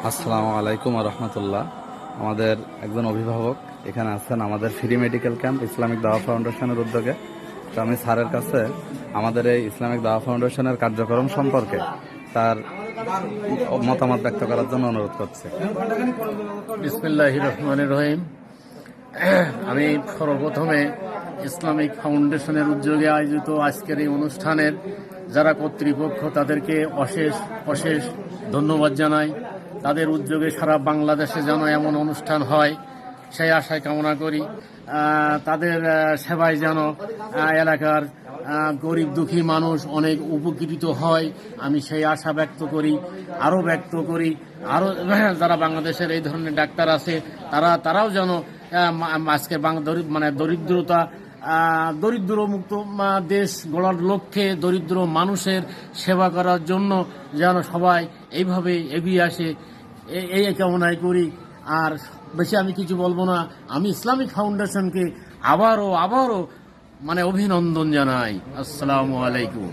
আসসালামু আলাইকুম রহমতুল্লাহ। আমাদের একজন অভিভাবক এখানে আছেন আমাদের ফ্রি মেডিকেল ক্যাম্প ইসলামিক দাওয়া ফাউন্ডেশনের উদ্যোগে। তো আমি স্যারের কাছে আমাদের এই ইসলামিক দাওয়া ফাউন্ডেশনের কার্যক্রম সম্পর্কে তার মতামত ব্যক্ত করার জন্য অনুরোধ করছি। বিসমিল্লাহির রহমানির রহিম। আমি সর্বপ্রথমে ইসলামিক ফাউন্ডেশনের উদ্যোগে আয়োজিত আজকের এই অনুষ্ঠানের যারা কর্তৃপক্ষ তাদেরকে অশেষ অশেষ ধন্যবাদ জানাই। তাদের উদ্যোগে সারা বাংলাদেশে যেন এমন অনুষ্ঠান হয় সেই আশায় কামনা করি। তাদের সেবায় যেন এলাকার গরিব দুঃখী মানুষ অনেক উপকৃত হয়, আমি সেই আশা ব্যক্ত করি। আরও যারা বাংলাদেশের এই ধরনের ডাক্তার আছে তারাও যেন আজকে দরিদ্র মুক্ত দেশ গড়ার লক্ষ্যে দরিদ্র মানুষের সেবা করার জন্য যেন সবাই এইভাবে এগিয়ে আসে, এই কামনাই করি। আর বেশি আমি কিছু বলবো না। আমি ইসলামিক ফাউন্ডেশনকে আবারও অভিনন্দন জানাই। আসসালামু আলাইকুম।